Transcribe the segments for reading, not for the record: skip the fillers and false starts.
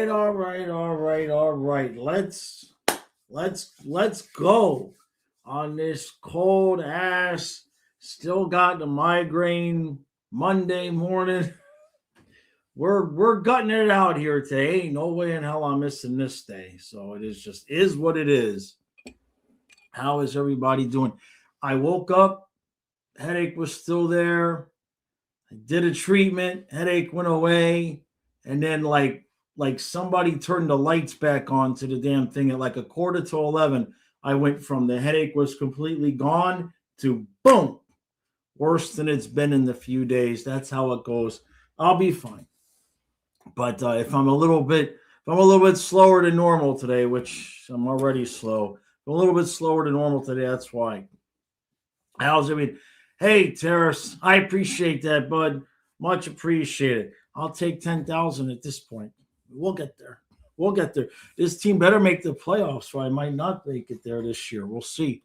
right. Let's go on this cold ass. Still got the migraine Monday morning. We're gutting it out here today. Ain't no way in hell I'm missing this day. So it is what it is. How is everybody doing? I woke up, headache was still there. I did a treatment, headache went away, and then like somebody turned the lights back on to the damn thing at like a quarter to 11. I went from the headache was completely gone to boom, worse than it's been in the few days. That's how it goes. I'll be fine. But if I'm a little bit slower than normal today, which I'm already slow, I'm a little bit slower than normal today. That's why. How's it? Hey, Terrace, I appreciate that, bud. Much appreciated. I'll take 10,000 at this point. We'll get there. We'll get there. This team better make the playoffs, or I might not make it there this year. We'll see.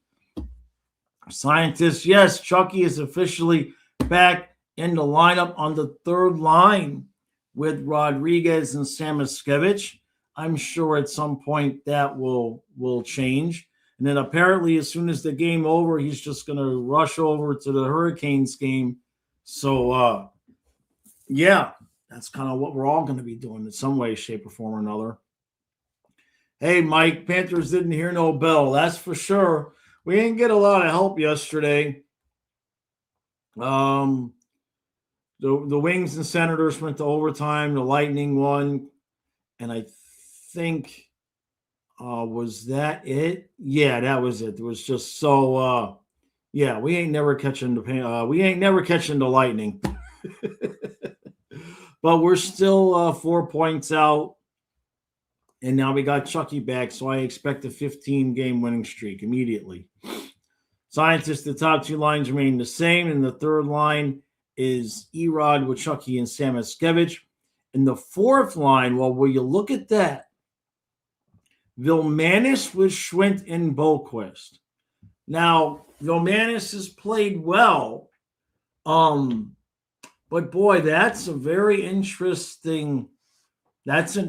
Scientists, yes, Chucky is officially back in the lineup on the third line with Rodriguez and Samoskevich. I'm sure at some point that will change. And then apparently as soon as the game over, he's just going to rush over to the Hurricanes game. So, yeah, that's kind of what we're all going to be doing in some way, shape, or form or another. Hey, Mike, Panthers didn't hear no bell. That's for sure. We didn't get a lot of help yesterday. The Wings and Senators went to overtime. The Lightning won. And I think... was that it? Yeah, that was it. It was just so yeah, we ain't never catching the lightning. But we're still 4 points out. And now we got Chucky back, so I expect a 15-game winning streak immediately. Scientists, the top two lines remain the same, and the third line is Erod with Chucky and Samoskevich. And the fourth line, well, will you look at that? Vilmanis with Schwint and Boquist. Now, Vilmanis has played well. But boy, that's an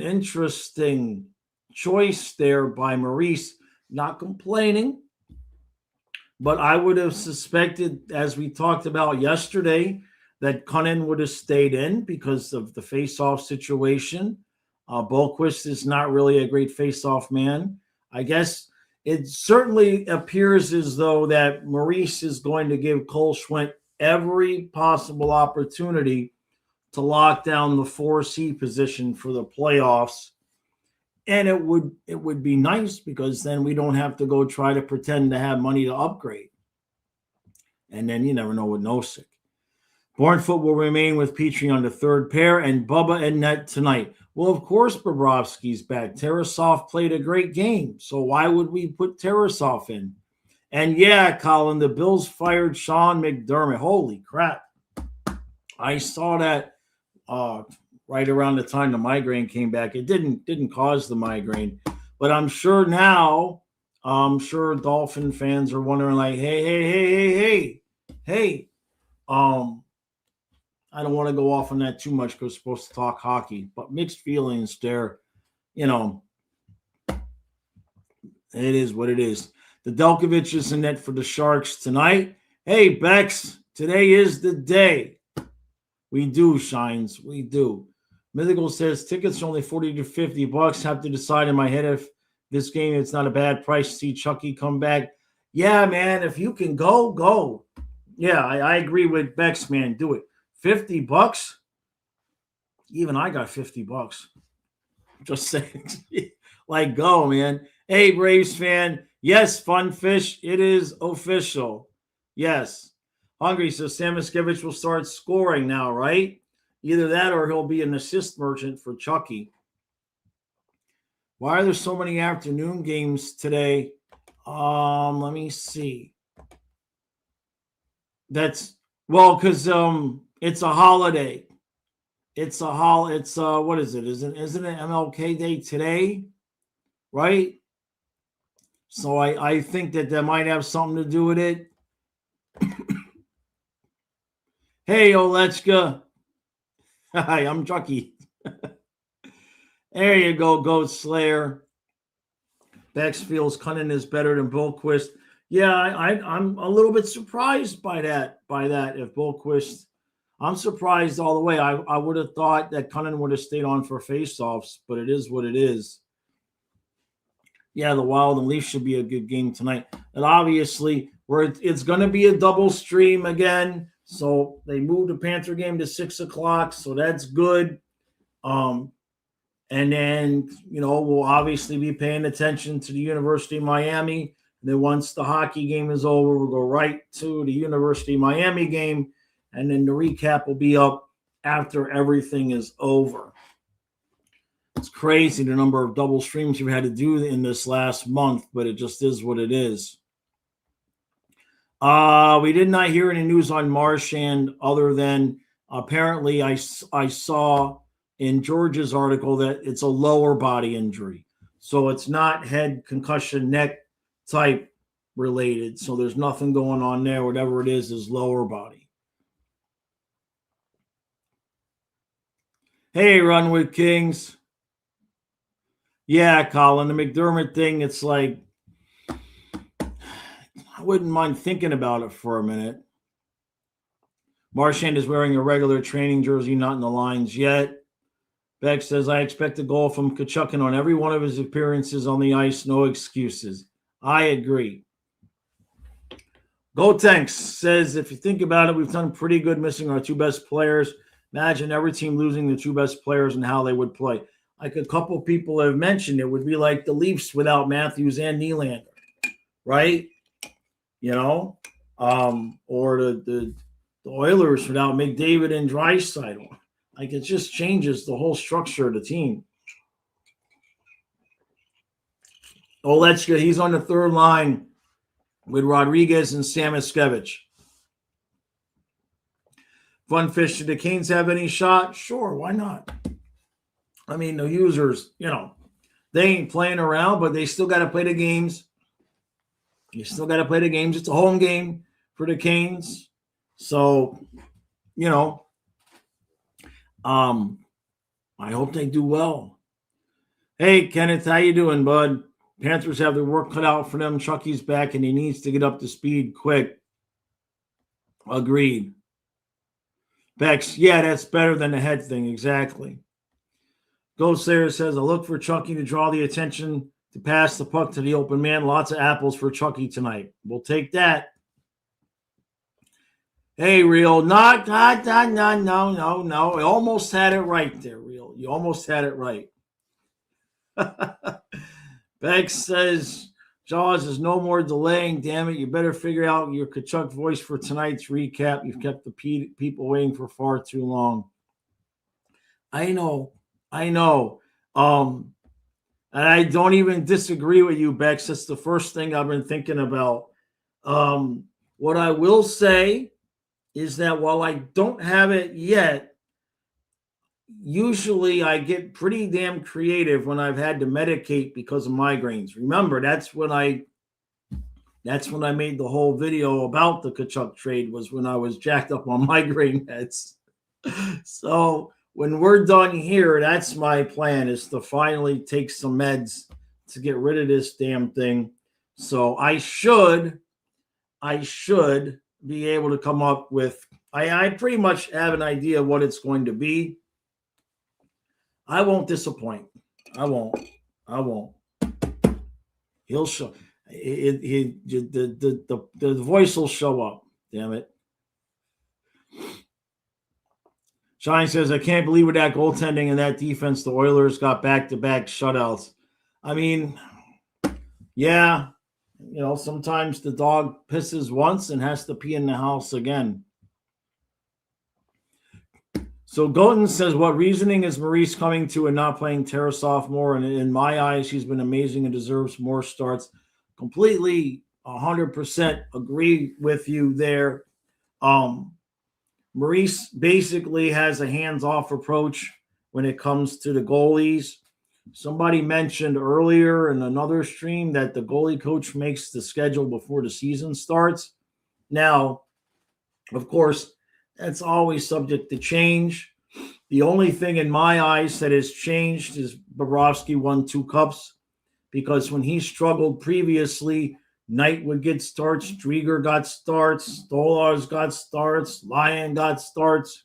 interesting choice there by Maurice. Not complaining, but I would have suspected, as we talked about yesterday, that Cunnin would have stayed in because of the face-off situation. Boquist is not really a great face-off man. I guess it certainly appears as though that Maurice is going to give Cole Schwint every possible opportunity to lock down the 4C position for the playoffs. And it would be nice because then we don't have to go try to pretend to have money to upgrade. And then you never know with Nosek. Bornfoot will remain with Petrie on the third pair and Bubba and net tonight. Well, of course, Bobrovsky's back. Tarasov played a great game, so why would we put Tarasov in? And yeah, Colin, the Bills fired Sean McDermott. Holy crap. I saw that right around the time the migraine came back. It didn't cause the migraine, but I'm sure now, Dolphin fans are wondering like, hey, I don't want to go off on that too much because we're supposed to talk hockey, but mixed feelings there. It is what it is. The Delkovich is in net for the Sharks tonight. Hey, Bex, today is the day. We do, Shines. We do. Mythical says tickets are only $40 to $50. Have to decide in my head if this game, it's not a bad price to see Chucky come back. Yeah, man, if you can go. Yeah, I agree with Bex, man. Do it. $50? Even I got $50. Just saying. Like, go, man. Hey, Braves fan. Yes, Fun Fish. It is official. Yes. Hungry, so Samoskevich will start scoring now, right? Either that or he'll be an assist merchant for Chucky. Why are there so many afternoon games today? Let me see. Because it's a holiday. What is it? Isn't it MLK Day today? Right? So I think that might have something to do with it. Hey, Oletchka. Hi, I'm Chucky. There you go, Goat Slayer. Bex feels Cunnin is better than Bolquist. Yeah, I'm a little bit surprised by that. If Bolquist, I'm surprised all the way. I would have thought that Cunnin would have stayed on for faceoffs, but it is what it is. Yeah, the Wild and Leafs should be a good game tonight. And obviously, it's going to be a double stream again. So they moved the Panther game to 6 o'clock. So that's good. And then, we'll obviously be paying attention to the University of Miami. And then once the hockey game is over, we'll go right to the University of Miami game. And then the recap will be up after everything is over. It's crazy the number of double streams we had to do in this last month, but it just is what it is. We did not hear any news on Marchand other than apparently I saw in George's article that it's a lower body injury. So it's not head concussion, neck type related. So there's nothing going on there. Whatever it is lower body. Hey, Run with Kings. Yeah, Colin, the McDermott thing, it's like, I wouldn't mind thinking about it for a minute. Marchand is wearing a regular training jersey, not in the lines yet. Beck says, I expect a goal from Chucky on every one of his appearances on the ice. No excuses. I agree. Gotenks says, if you think about it, we've done pretty good missing our two best players. Imagine every team losing the two best players and how they would play. Like a couple people have mentioned, it would be like the Leafs without Matthews and Nylander, right? Or the Oilers without McDavid and Draisaitl. Like it just changes the whole structure of the team. Olechka, he's on the third line with Rodriguez and Samoskevich. Funfish, did the Canes have any shot? Sure, why not? I mean, the users, they ain't playing around, but they still got to play the games. It's a home game for the Canes. So, I hope they do well. Hey, Kenneth, how you doing, bud? Panthers have their work cut out for them. Chucky's back, and he needs to get up to speed quick. Agreed. Bex, yeah, that's better than the head thing. Exactly. Ghost Slayer says, I look for Chucky to draw the attention to pass the puck to the open man. Lots of apples for Chucky tonight. We'll take that. Hey, Real. No. You almost had it right there, Real. You almost had it right. Bex says, Jaws is no more delaying. Damn it. You better figure out your Kachuk voice for tonight's recap. You've kept the people waiting for far too long. I know. And I don't even disagree with you, Bex. That's the first thing I've been thinking about. What I will say is that while I don't have it yet, usually I get pretty damn creative when I've had to medicate because of migraines. Remember, that's when I made the whole video about the Kachuk trade, was when I was jacked up on migraine meds. So when we're done here, that's my plan, is to finally take some meds to get rid of this damn thing. So I should be able to come up with, I pretty much have an idea of what it's going to be. I won't disappoint. I won't. He'll show. The voice will show up. Damn it. Shine says, I can't believe with that goaltending and that defense, the Oilers got back-to-back shutouts. I mean, yeah, sometimes the dog pisses once and has to pee in the house again. So Goten says, what reasoning is Maurice coming to and not playing Tarasov more? And in my eyes, he's been amazing and deserves more starts. Completely 100% agree with you there. Maurice basically has a hands-off approach when it comes to the goalies. Somebody mentioned earlier in another stream that the goalie coach makes the schedule before the season starts. Now, of course, that's always subject to change. The only thing in my eyes that has changed is Bobrovsky won 2 cups, because when he struggled previously, Knight would get starts, Drieger got starts, Stolarz got starts, Lyon got starts.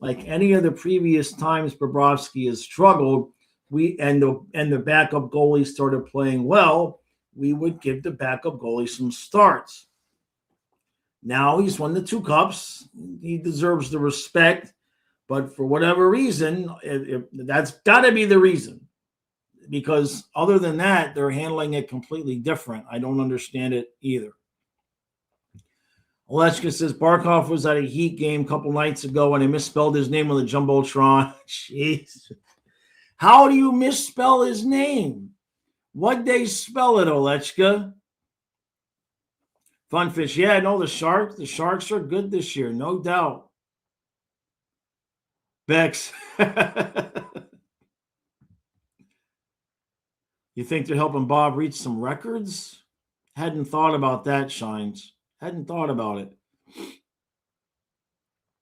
Like any of the previous times Bobrovsky has struggled, the backup goalie started playing well, we would give the backup goalie some starts. Now he's won the 2 cups. He deserves the respect, but for whatever reason, that's got to be the reason. Because other than that, they're handling it completely different. I don't understand it either. Alechka says Barkov was at a Heat game a couple nights ago and I misspelled his name on the Jumbotron. Jeez. How do you misspell his name? What'd they spell it, Alechka? Funfish. Yeah, no, the Sharks are good this year, no doubt. Bex. You think they're helping Bob reach some records? Hadn't thought about that, Shines. Hadn't thought about it.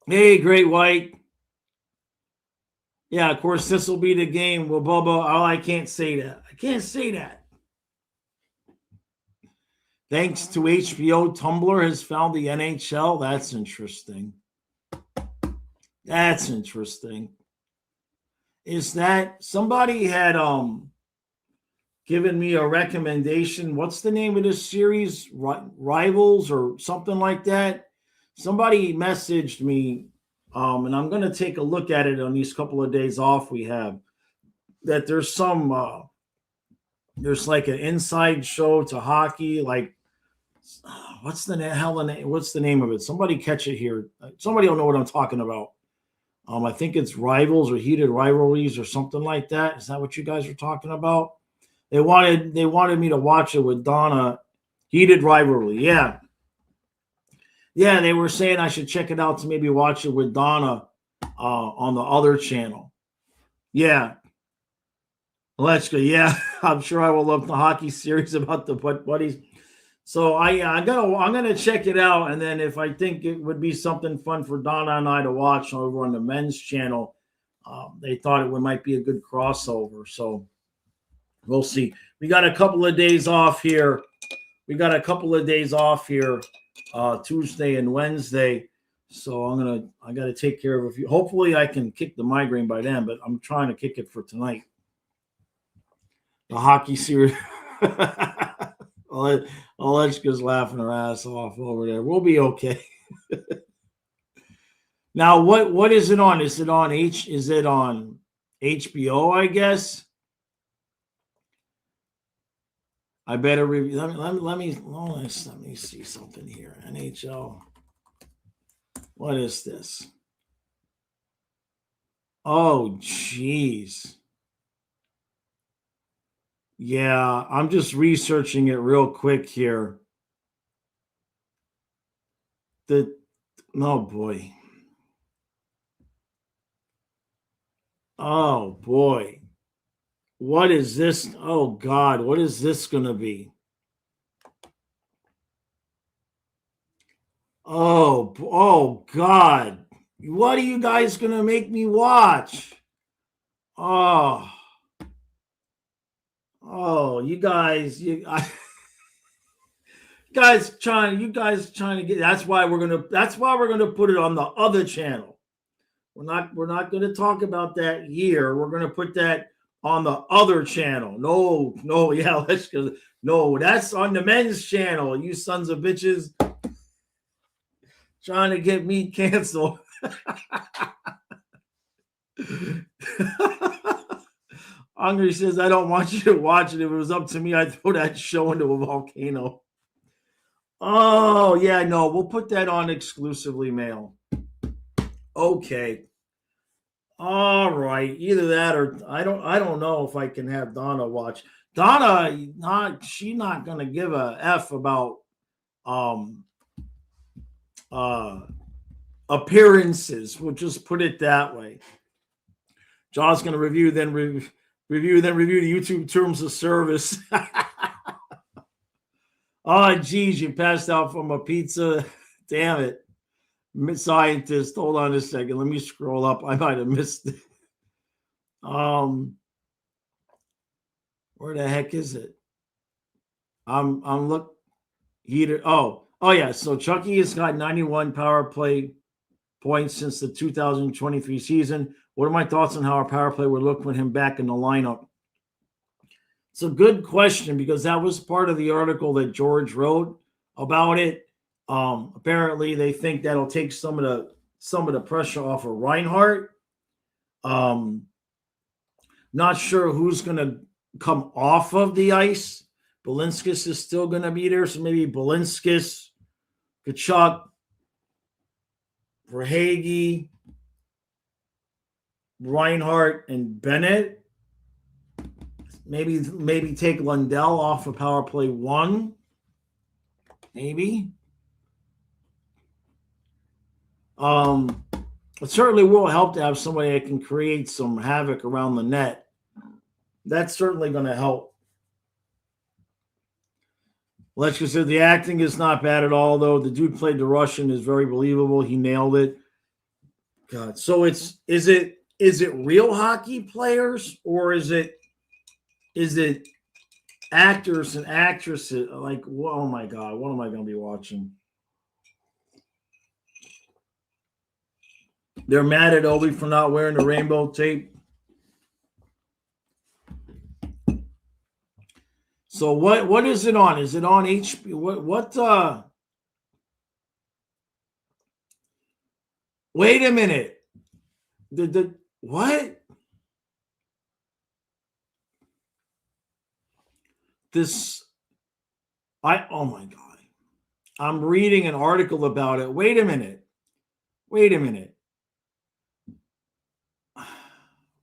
Hey, Great White. Yeah, of course, this will be the game. Well, Bubba, oh, I can't say that. I can't say that. Thanks to HBO, Tumblr has found the NHL. That's interesting. That's interesting. Is that somebody had given me a recommendation? What's the name of this series? Rivals or something like that? Somebody messaged me, and I'm going to take a look at it on these couple of days off we have, that there's some there's like an inside show to hockey, like what's the name of it? Somebody catch it here. Somebody don't know what I'm talking about. I think it's Rivals or Heated Rivalries or something like that. Is that what you guys are talking about? They wanted me to watch it with Donna. Heated Rivalry, yeah. Yeah, they were saying I should check it out to maybe watch it with Donna on the other channel. Yeah. Let's go. Yeah, I'm sure I will love the hockey series about the buddies. So I'm gonna check it out, and then if I think it would be something fun for Donna and I to watch over on the men's channel, they thought it might be a good crossover. So we'll see. We got a couple of days off here. Tuesday and Wednesday. So I got to take care of a few. Hopefully I can kick the migraine by then, but I'm trying to kick it for tonight. The hockey series. Alechka's laughing her ass off over there. We'll be okay. Now, what is it on? Is it on HBO, I guess? I better review. Let me see something here. NHL. What is this? Oh, jeez. Yeah, I'm just researching it real quick here. Oh boy. Oh boy. What is this? Oh God, what is this going to be? Oh God. What are you guys going to make me watch? You guys trying to get. That's why we're gonna put it on the other channel. We're not going to talk about that here. We're going to put that on the other channel. No, yeah, let's go. No, that's on the men's channel. You sons of bitches trying to get me canceled. Hungry says, I don't want you to watch it. If it was up to me, I'd throw that show into a volcano. Oh, yeah, no, we'll put that on exclusively male. Okay. All right. Either that or I don't know if I can have Donna watch. Donna, she's not gonna give a F about appearances. We'll just put it that way. John's gonna review the YouTube terms of service. Oh, geez, you passed out from a pizza. Damn it. Scientist. Hold on a second. Let me scroll up. I might have missed it. Where the heck is it? I'm look heater. Oh yeah. So Chucky has got 91 power play points since the 2023 season. What are my thoughts on how our power play would look with him back in the lineup? It's a good question because that was part of the article that George wrote about it. Apparently, they think that'll take some of the pressure off of Reinhardt. Not sure who's going to come off of the ice. Balinskis is still going to be there, so maybe Balinskis, Kachuk, Verhaeghe, Reinhardt, and Bennett. Maybe take Lundell off of power play 1. Maybe. It certainly will help to have somebody that can create some havoc around the net. That's certainly going to help. Let's just say the acting is not bad at all, though. The dude played the Russian is very believable. He nailed it. God. So is it real hockey players or is it actors and actresses? Like, oh my God, what am I going to be watching? They're mad at Obi for not wearing the rainbow tape. So what is it on? Is it on HBO? What wait a minute. The what? Oh my God. I'm reading an article about it. Wait a minute.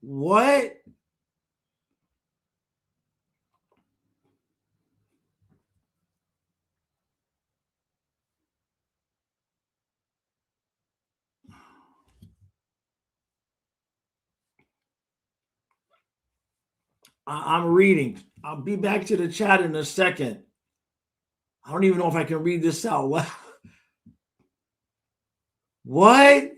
What? I'm reading. I'll be back to the chat in a second. I don't even know if I can read this out loud. What?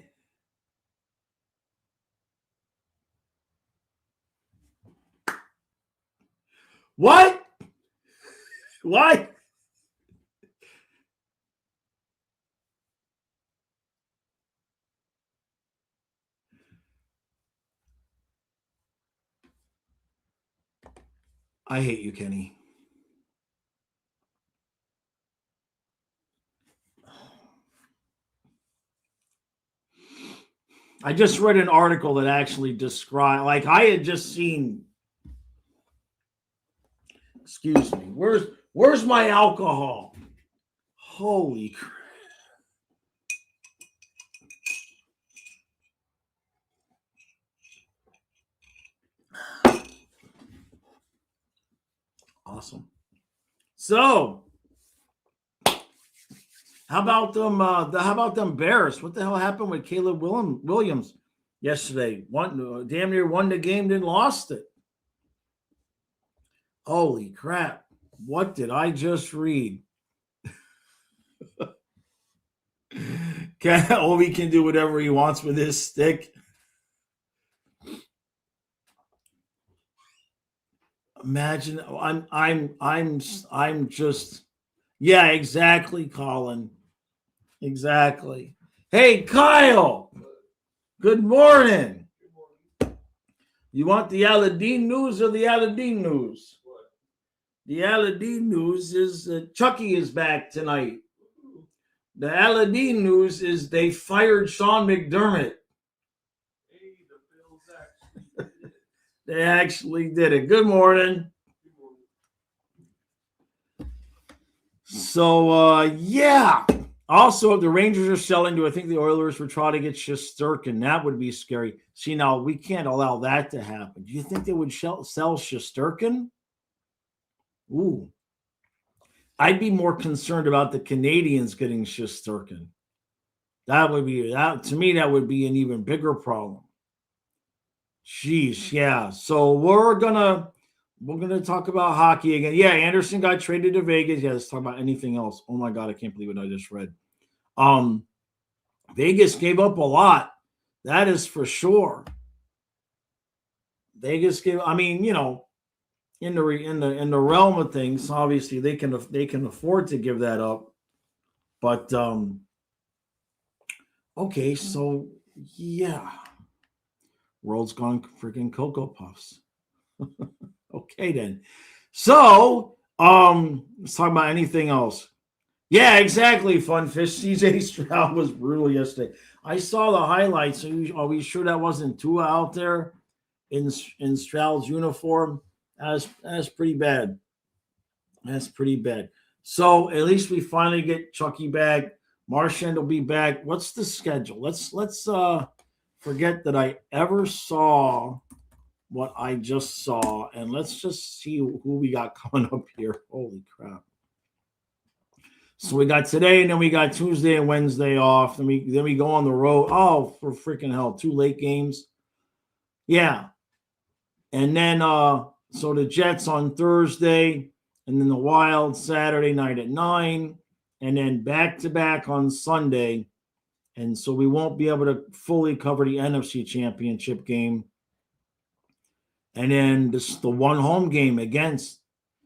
What? What? I hate you, Kenny. I just read an article that actually described, like I had just seen. Excuse me. Where's my alcohol? Holy crap. Awesome. So, how about them Bears? What the hell happened with Caleb Williams yesterday? Damn near won the game, then lost it. Holy crap. What did I just read? Obi can do whatever he wants with his stick. Imagine I'm just, yeah, exactly, Colin. Exactly. Hey, Kyle. Good morning. You want the Aladdin news or the Aladdin news? The Aladdin news is Chucky is back tonight. The Aladdin news is they fired Sean McDermott. They actually did it. Good morning. So, yeah. Also, if the Rangers are selling, do I think the Oilers would try to get Shesterkin? That would be scary. See, now, we can't allow that to happen. Do you think they would sell Shesterkin? Ooh. I'd be more concerned about the Canadians getting Shesterkin. To me, that would be an even bigger problem. Jeez, yeah. So we're gonna talk about hockey again. Yeah, Anderson got traded to Vegas. Yeah, let's talk about anything else. Oh my God, I can't believe what I just read. Vegas gave up a lot. That is for sure. Vegas gave. I mean, in the realm of things, obviously they can afford to give that up. But okay, so yeah, world's gone freaking Cocoa Puffs. Okay then. So let's talk about anything else. Yeah, exactly. Funfish. CJ Stroud was brutal yesterday. I saw the highlights. Are we sure that wasn't Tua out there in Stroud's uniform? That's pretty bad. That's pretty bad. So at least we finally get Chucky back. Marchand will be back. What's the schedule? Let's forget that I ever saw what I just saw, and let's just see who we got coming up here. Holy crap! So we got today, and then we got Tuesday and Wednesday off. Then we go on the road. Oh, for freaking hell! 2 late games. Yeah, and then so the Jets on Thursday, and then the Wild Saturday night at 9, and then back to back on Sunday. And so we won't be able to fully cover the NFC Championship game. And then the one home game again,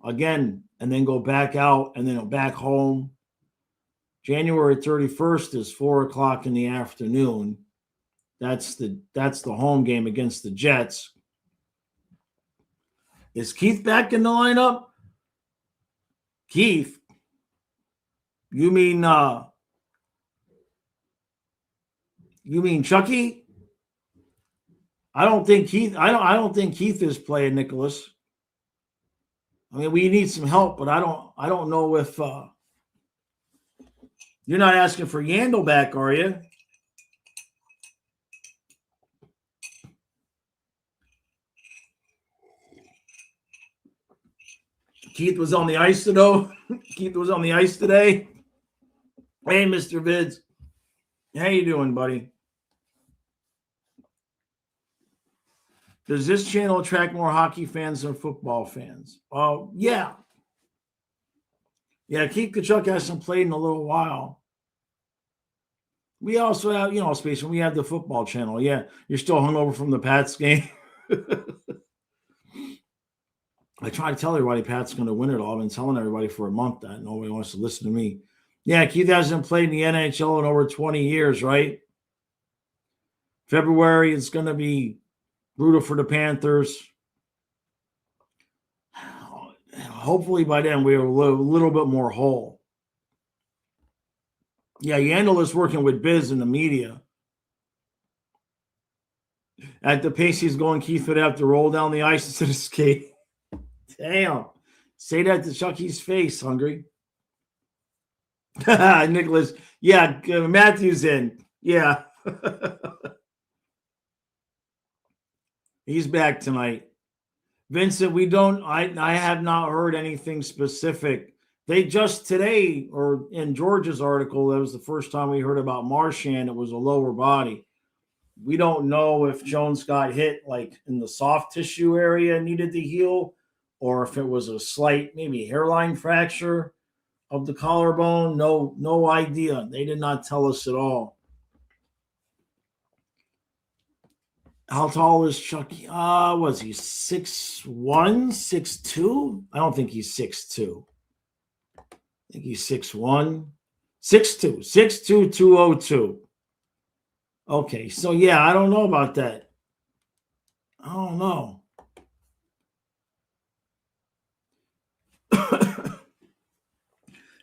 and then go back out and then back home. January 31st is 4:00 in the afternoon. That's the home game against the Jets. Is Keith back in the lineup? Keith, you mean Chucky? I don't think Keith. I don't think Keith is playing, Nicholas. I mean, we need some help, but I don't know if you're not asking for Yandel back, are you? Keith was on the ice today. Keith was on the ice today. Hey, Mr. Vids. How you doing, buddy? Does this channel attract more hockey fans than football fans? Oh, yeah. Yeah, Keith Kachuk hasn't played in a little while. We also have, Space, when we have the football channel. Yeah, you're still hungover from the Pats game. I try to tell everybody Pat's going to win it all. I've been telling everybody for a month that nobody wants to listen to me. Yeah, Keith hasn't played in the NHL in over 20 years, right? February, it's going to be brutal for the Panthers. Hopefully by then we're a little bit more whole. Yeah, Yandel is working with Biz in the media. At the pace he's going, Keith would have to roll down the ice instead of skate. Damn. Say that to Chucky's face, Hungry. Nicholas. Yeah, Matthew's in. Yeah. He's back tonight. Vincent, I have not heard anything specific. They just today, or in George's article, that was the first time we heard about Marchand. It was a lower body. We don't know if Jones got hit like in the soft tissue area and needed to heal, or if it was a slight, maybe hairline fracture of the collarbone. No idea. They did not tell us at all. How tall is Chucky? Was he 6'1", 6'2"? I don't think he's 6'2". I think he's 6'1", 6'2", 6'2", 202. Okay, so yeah, I don't know about that. I don't know.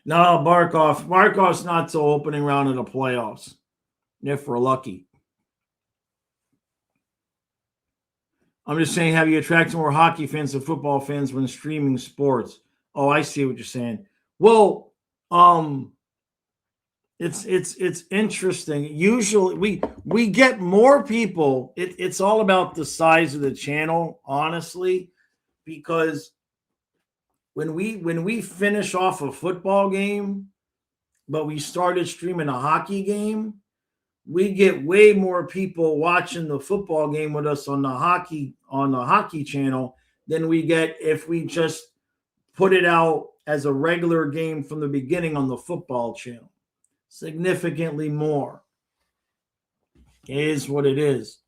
No, Barkov's not till opening round of the playoffs, if we're lucky. I'm just saying, have you attracted more hockey fans than football fans when streaming sports? Oh, I see what you're saying. Well, it's interesting. Usually we get more people. It's all about the size of the channel, honestly, because when we finish off a football game, but we started streaming a hockey game, we get way more people watching the football game with us on the hockey channel than we get if we just put it out as a regular game from the beginning on the football channel. Significantly more. It is what it is.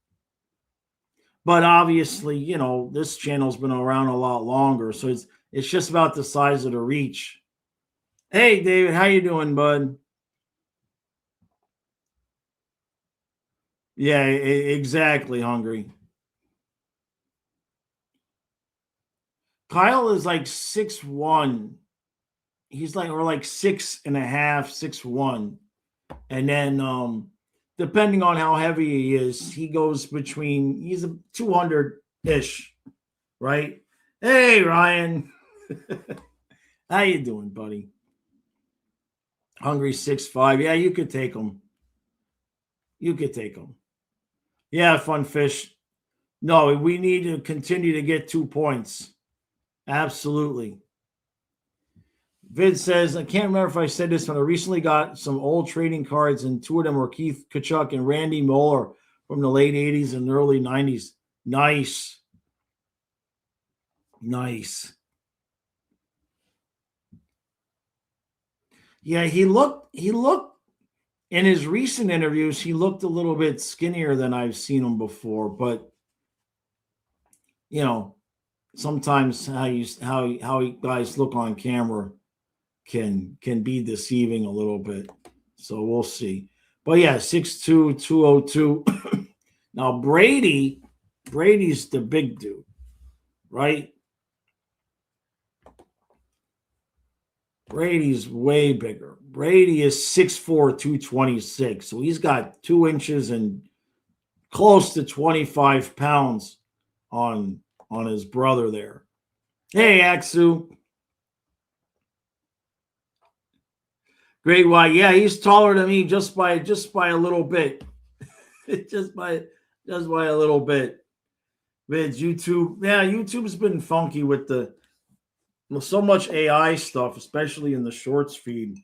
But obviously, this channel's been around a lot longer, so it's just about the size of the reach. Hey, David, how you doing, bud? Yeah, exactly, Hungry. Kyle is like 6'1". He's like, or like 6.5, 6'1". And then depending on how heavy he is, he goes between he's a 200-ish, right? Hey, Ryan. How you doing, buddy? Hungry 6'5". Yeah, you could take him. You could take him. Yeah, fun fish. No, we need to continue to get 2 points. Absolutely. Vid says, I can't remember if I said this, but I recently got some old trading cards, and 2 of them were Keith Kachuk and Randy Moeller from the late 80s and early 90s. Nice. Nice. Yeah, he looked in his recent interviews, he looked a little bit skinnier than I've seen him before, but sometimes how guys look on camera can be deceiving a little bit. So we'll see. But yeah, 6'2", 202. Now Brady's the big dude, right? Brady's way bigger. Brady is 6'4", 226. So he's got 2 inches and close to 25 pounds on his brother there. Hey, Axu. Great White. Yeah, he's taller than me just by a little bit. just by a little bit. Vids, YouTube. Yeah, YouTube's been funky with so much AI stuff, especially in the shorts feed.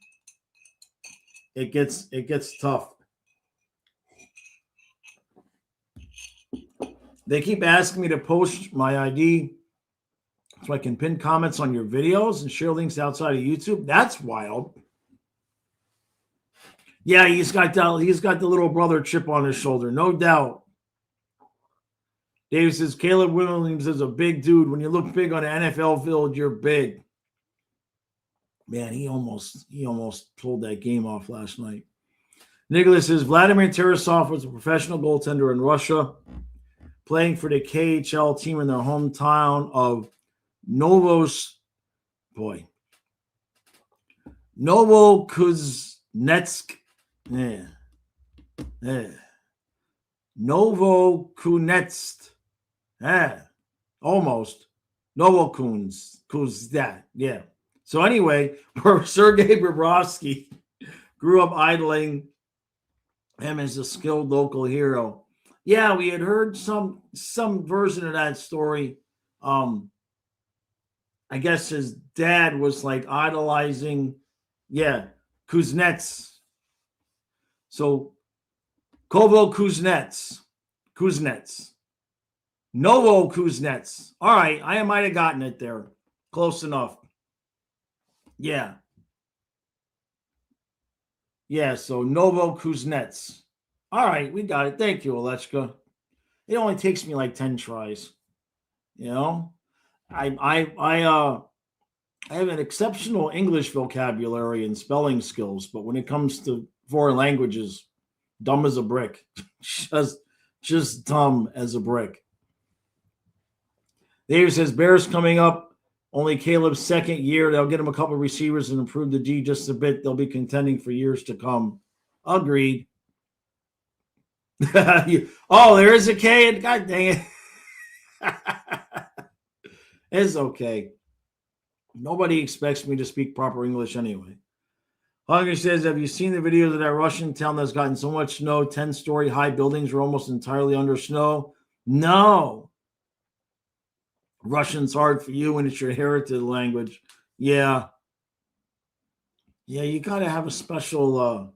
It gets tough. They keep asking me to post my ID so I can pin comments on your videos and share links outside of YouTube. That's wild. Yeah, he's got the little brother chip on his shoulder, no doubt. Dave says Caleb Williams is a big dude. When you look big on an NFL field, you're big. Man, he almost pulled that game off last night. Nicholas says Vladimir Tarasov was a professional goaltender in Russia, playing for the KHL team in their hometown of Novokuznetsk. Novokuznetsk. Almost. Novokuznetsk. Yeah. So anyway, where Sergei Bobrovsky grew up idling him as a skilled local hero. Yeah, we had heard some version of that story. I guess his dad was like idolizing, Kuznets. So Kovo Kuznets. Novo Kuznets. All right, I might have gotten it there. Close enough. Yeah. Yeah, so Novo Kuznets. All right, we got it. Thank you, Alechka. It only takes me like 10 tries. I have an exceptional English vocabulary and spelling skills, but when it comes to foreign languages, dumb as a brick. just dumb as a brick. Dave says Bears coming up. Only Caleb's second year. They'll get him a couple of receivers and improve the D just a bit. They'll be contending for years to come. Agreed. There is a K. God dang it. It's okay. Nobody expects me to speak proper English anyway. Hungry says, have you seen the videos of that Russian town that's gotten so much snow? 10-story high buildings are almost entirely under snow. No. Russian's hard for you when it's your heritage language. Yeah. Yeah, you got to have a special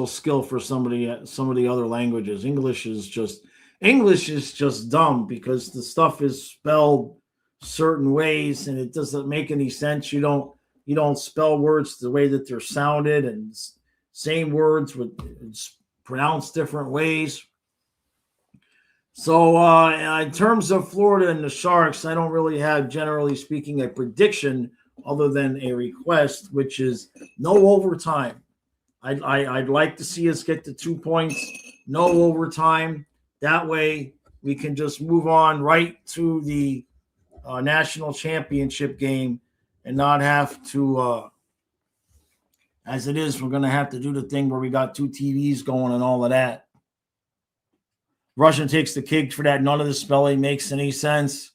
skill for some of the other languages. English is just dumb because the stuff is spelled certain ways and it doesn't make any sense. You don't spell words the way that they're sounded, and same words with pronounced different ways. So in terms of Florida and the Sharks, I don't really have, generally speaking, a prediction other than a request, which is no overtime. I'd like to see us get to 2 points, no overtime. That way we can just move on right to the national championship game and not have to, as it is, we're going to have to do the thing where we got 2 TVs going and all of that. Russian takes the cake for that. None of the spelling makes any sense.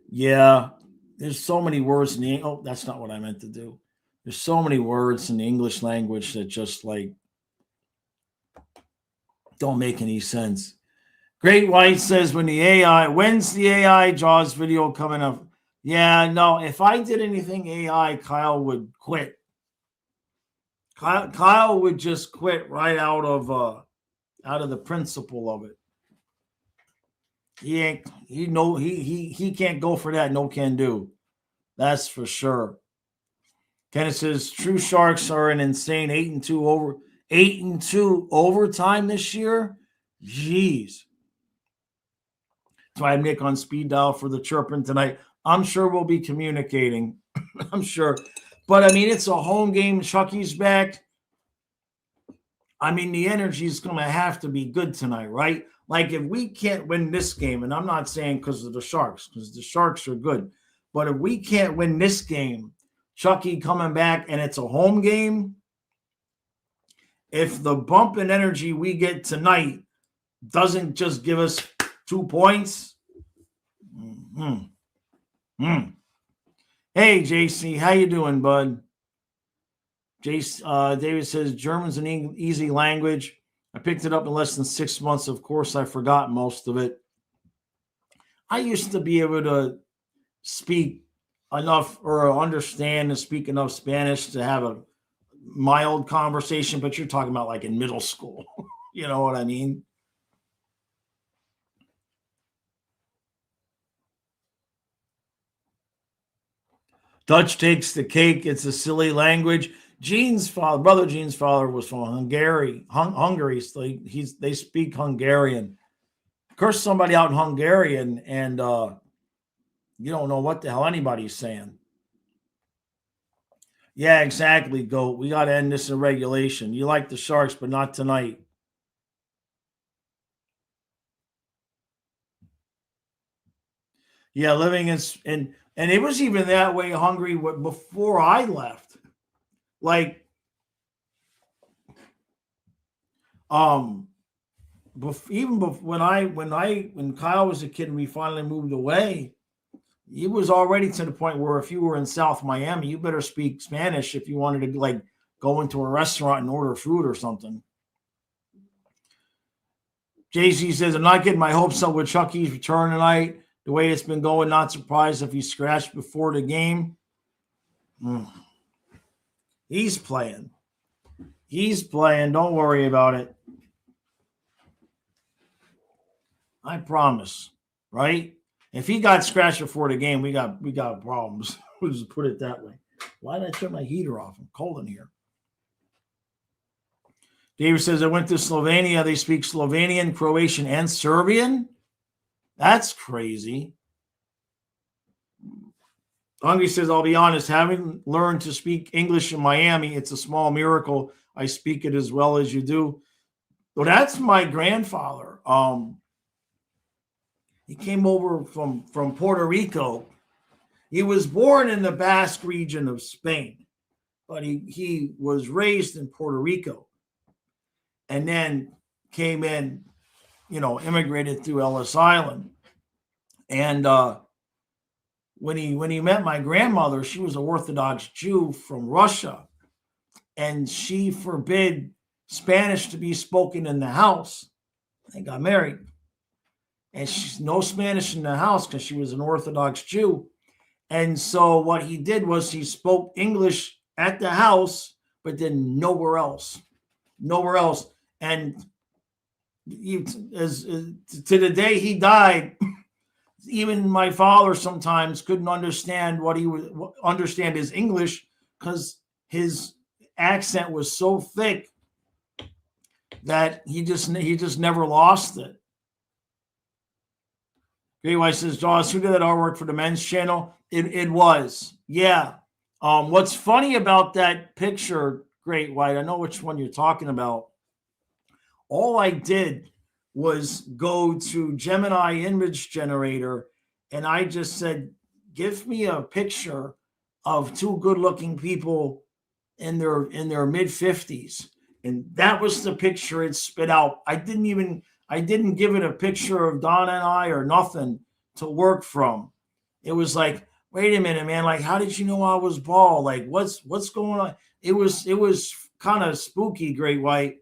Yeah, there's so many words in the – oh, that's not what I meant to do. There's so many words in the English language that just like don't make any sense. Great White says when's the AI Jaws video coming up? Yeah, no, if I did anything AI, Kyle would quit. Kyle would just quit right out of the principle of it. He can't go for that. No can do. That's for sure. Kenneth says true Sharks are an insane 8-2 overtime this year. Jeez. That's why I'm Nick on speed dial for the chirping tonight. I'm sure we'll be communicating. I'm sure. But, I mean, it's a home game. Chucky's back. I mean, the energy is going to have to be good tonight, right? Like, if we can't win this game, and I'm not saying because of the Sharks, because the Sharks are good, but if we can't win this game, Chucky coming back, and it's a home game, if the bump in energy we get tonight doesn't just give us 2 points, Hey, JC, how you doing, bud? David says, German's an easy language. I picked it up in less than 6 months. Of course, I forgot most of it. I used to be able to speak enough or understand and speak enough Spanish to have a mild conversation, but you're talking about like in middle school. You know what I mean? Dutch takes the cake. It's a silly language. Brother Gene's father was from Hungary. So they speak Hungarian. Curse somebody out in Hungarian, and you don't know what the hell anybody's saying. Yeah, exactly, Goat. We got to end this in regulation. You like the Sharks, but not tonight. Yeah, living in and it was even that way Hungary before I left. Like, when Kyle was a kid and we finally moved away, he was already to the point where if you were in South Miami, you better speak Spanish if you wanted to like go into a restaurant and order food or something. JC says, I'm not getting my hopes up with Chucky's return tonight. The way it's been going, not surprised if he scratched before the game. He's playing. Don't worry about it. I promise. Right? If he got scratched before the game, we got problems. We'll just put it that way. Why did I turn my heater off? I'm cold in here. David says, I went to Slovenia. They speak Slovenian, Croatian, and Serbian. That's crazy. Hungry says, I'll be honest, having learned to speak English in Miami, it's a small miracle. I speak it as well as you do. Well, that's my grandfather. He came over from Puerto Rico. He was born in the Basque region of Spain, but he was raised in Puerto Rico and then came in, immigrated through Ellis Island. And when he met my grandmother, she was an Orthodox Jew from Russia, and she forbid Spanish to be spoken in the house. They got married. And she's no Spanish in the house because she was an Orthodox Jew. And so what he did was he spoke English at the house, but then nowhere else. And to the day he died, even my father sometimes couldn't understand understand his English because his accent was so thick that he just never lost it. Great White says, Jaws, who did that artwork for the men's channel? It was. Yeah. What's funny about that picture, Great White, I know which one you're talking about. All I did was go to Gemini image generator, and I just said, give me a picture of two good-looking people in their mid-50s. And that was the picture it spit out. I didn't give it a picture of Donna and I or nothing to work from. It was like, wait a minute, man. Like, how did you know I was bald? Like, what's going on? It was kind of spooky, Great White.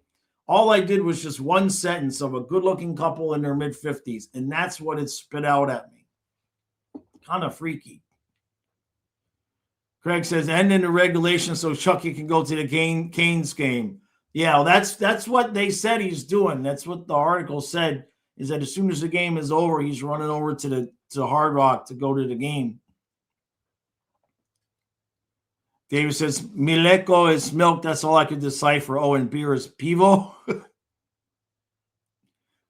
All I did was just one sentence of a good-looking couple in their mid-50s, and that's what it spit out at me. Kind of freaky. Craig says, end in the regulation so Chucky can go to the Canes game. Yeah, well, that's what they said he's doing. That's what the article said, is that as soon as the game is over, he's running over to Hard Rock to go to the game. David says, Mileko is milk. That's all I could decipher. Oh, and beer is pivo.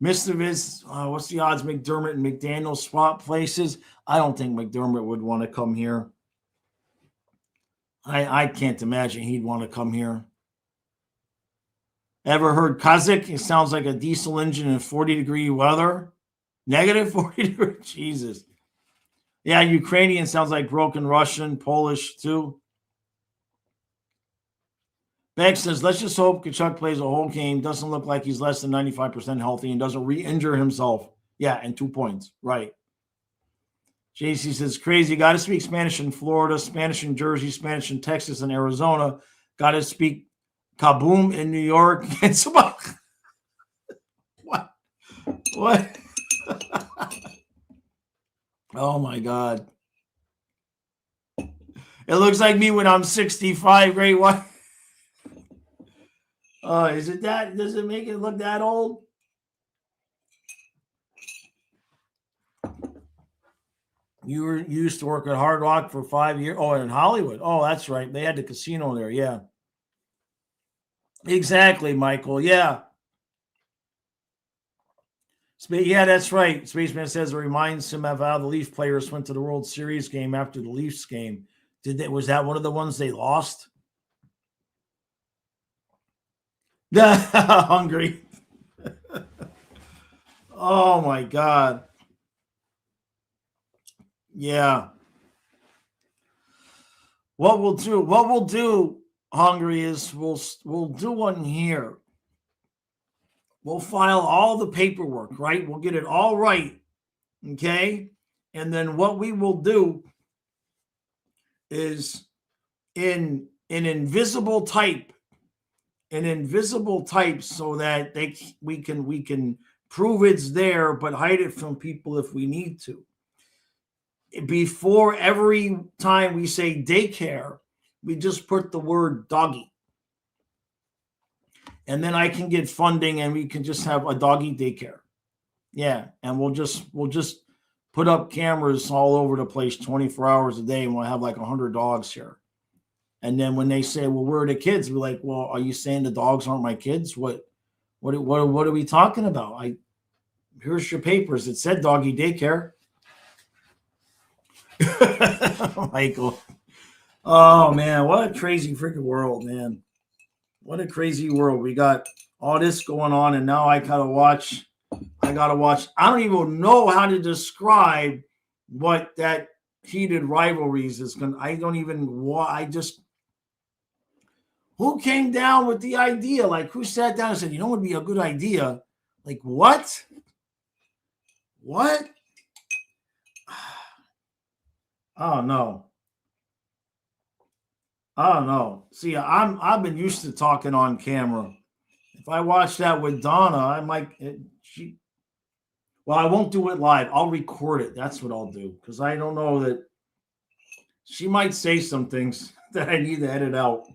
Mr. Viz, what's the odds McDermott and McDaniel swap places? I don't think McDermott would want to come here. I can't imagine he'd want to come here. Ever heard Kazakh? It sounds like a diesel engine in 40-degree weather. Negative 40 degrees. Jesus. Yeah, Ukrainian sounds like broken Russian, Polish too. Beck says, let's just hope Kachuk plays a whole game. Doesn't look like he's less than 95% healthy and doesn't re-injure himself. Yeah, and 2 points. Right. JC says, crazy. Got to speak Spanish in Florida, Spanish in Jersey, Spanish in Texas and Arizona. Got to speak kaboom in New York. And somebody... What? Oh, my God. It looks like me when I'm 65. Great. What? Is it that? Does it make it look that old? You used to work at Hard Rock for 5 years. Oh, in Hollywood. Oh, that's right. They had the casino there. Yeah. Exactly, Michael. Yeah. Yeah, that's right. Spaceman says it reminds him of how the Leaf players went to the World Series game after the Leafs game. Was that one of the ones they lost? Hungry. Oh my God. Yeah. What we'll do, Hungry, is we'll do one here. We'll file all the paperwork, right? We'll get it all right. Okay. And then what we will do is in invisible type, so that we can prove it's there, but hide it from people if we need to. Before every time we say daycare, we just put the word doggy. And then I can get funding and we can just have a doggy daycare. Yeah. And we'll just put up cameras all over the place 24 hours a day, and we'll have like 100 dogs here. And then when they say, well, where are the kids? We're like, well, are you saying the dogs aren't my kids? What are we talking about? Here's your papers. It said doggy daycare. Michael. Oh, man. What a crazy freaking world, man. What a crazy world. We got all this going on, and now I got to watch. I don't even know how to describe what that heated rivalries is going to. Who came down with the idea? Like, who sat down and said, it would be a good idea? Like, what? What? Oh, no. I don't know. See, I've been used to talking on camera. If I watch that with Donna, I might. I won't do it live. I'll record it. That's what I'll do, because I don't know that she might say some things that I need to edit out.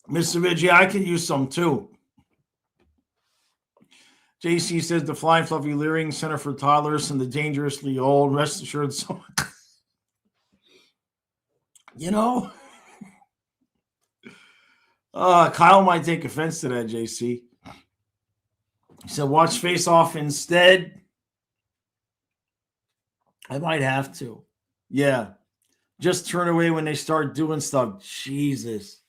Mr. Vidge, I could use some too. JC says the Flying Fluffy Leering Center for Toddlers and the Dangerously Old. Rest assured, You know, Kyle might take offense to that, JC. He said, watch Face Off instead. I might have to. Yeah. Just turn away when they start doing stuff. Jesus.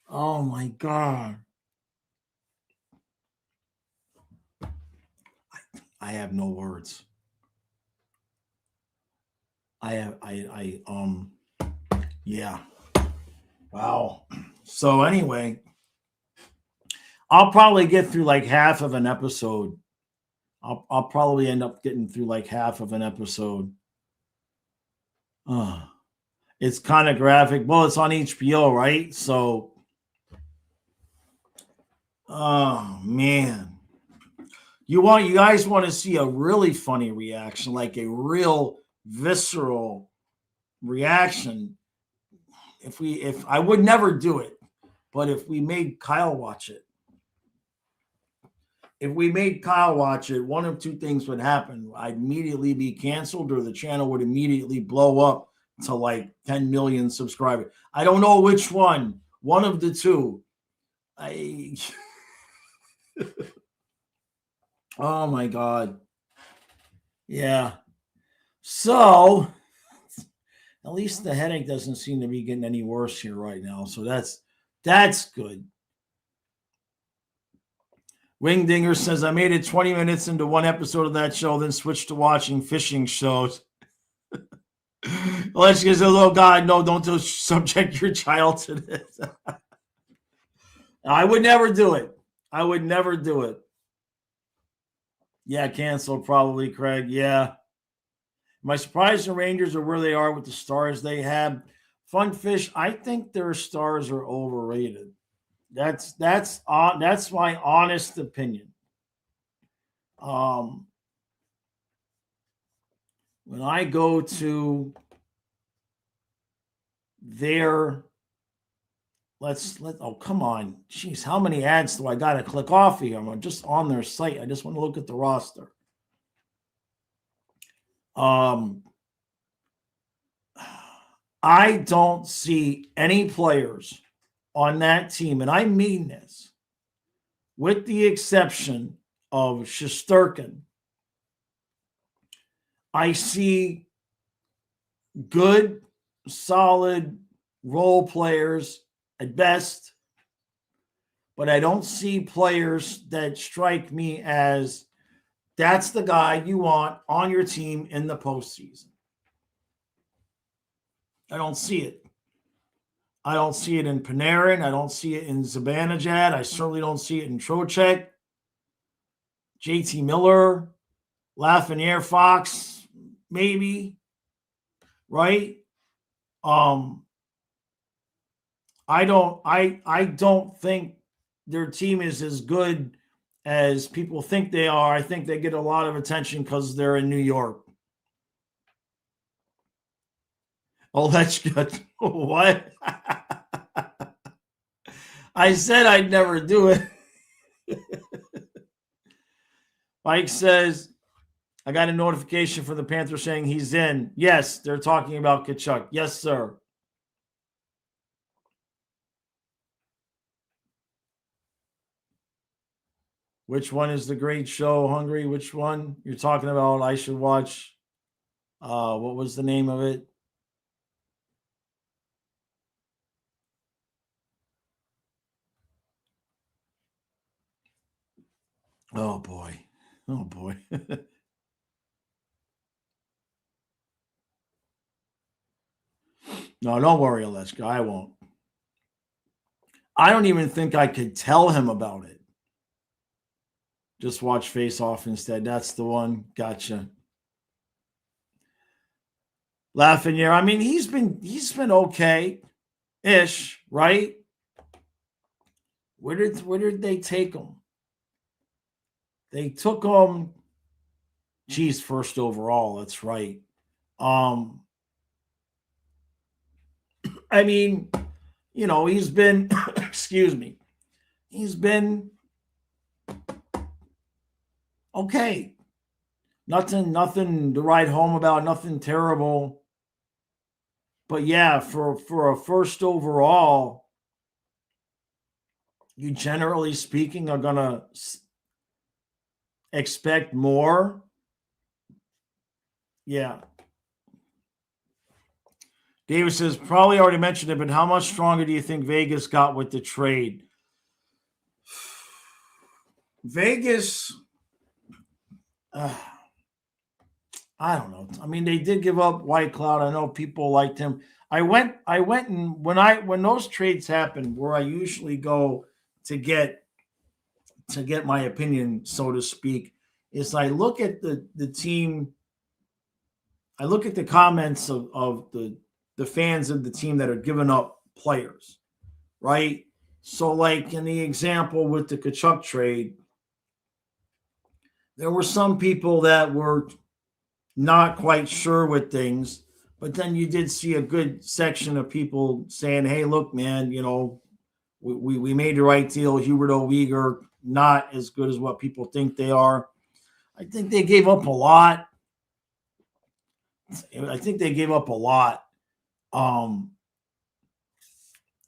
Oh, my God. I have no words. Yeah. Wow. So anyway, I'll probably get through like half of an episode. I'll probably end up getting through like half of an episode. It's kind of graphic. Well, it's on HBO, right? So, oh man, you guys want to see a really funny reaction, like a real visceral reaction. If I would never do it, but if we made Kyle watch it, one of two things would happen. I'd immediately be canceled, or the channel would immediately blow up to like 10 million subscribers. I don't know which one. One of the two. Oh my God. Yeah. So at least the headache doesn't seem to be getting any worse here right now. So that's good. Wingdinger says, I made it 20 minutes into one episode of that show, then switched to watching fishing shows. Alexia says, oh God, no, don't subject your child to this. I would never do it. Yeah, canceled probably, Craig. Yeah. Am I surprised the Rangers are where they are with the stars they have? Funfish, I think their stars are overrated. That's my honest opinion. When I go to their oh come on, jeez, how many ads do I got to click off here? I'm just on their site. I just want to look at the roster. I don't see any players on that team, and I mean this, with the exception of Shesterkin. I see good, solid role players at best, but I don't see players that strike me as that's the guy you want on your team in the postseason. I don't see it. I don't see it in Panarin. I don't see it in Zibanejad. I certainly don't see it in Trocheck, JT Miller, Lafreniere, Fox, maybe, right? I don't think their team is as good as people think they are. I think they get a lot of attention because they're in New York. Oh, that's good. What? I said I'd never do it. Mike says, I got a notification from the Panthers saying he's in. Yes, they're talking about Kachuk. Yes, sir. Which one is the great show, Hungry? Which one you're talking about? I should watch. What was the name of it? Oh boy. Oh boy. No, don't worry, Aleshka. I won't. I don't even think I could tell him about it. Just watch Face Off instead. That's the one. Gotcha. Lafreniere. I mean, he's been okay-ish, right? Where did they take him? They took him. Geez, first overall. That's right. I mean, he's been. Excuse me. He's been okay. Nothing to write home about. Nothing terrible. But yeah, for a first overall, you generally speaking are gonna expect more. Yeah. David says, probably already mentioned it, but how much stronger do you think Vegas got with the trade? Vegas, I don't know. I mean, they did give up White Cloud. I know people liked him. I went and when those trades happen, where I usually go to get my opinion, so to speak, is I look at the team. I look at the comments of the fans of the team that are giving up players, right? So, like in the example with the Kachuk trade, there were some people that were not quite sure with things, but then you did see a good section of people saying, "Hey, look, man, we made the right deal. Hubert O'Weger, not as good as what people think they are." I think they gave up a lot. I think they gave up a lot. Um,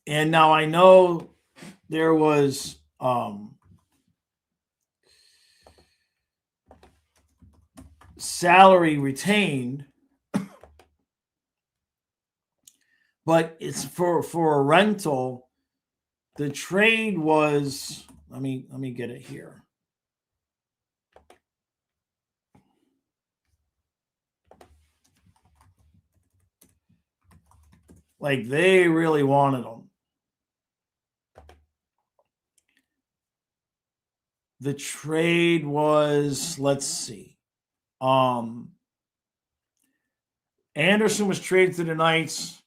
and now I know there was salary retained, but it's for a rental. The trade was, let me get it here. Like they really wanted him. The trade was, let's see. Anderson was traded to the Knights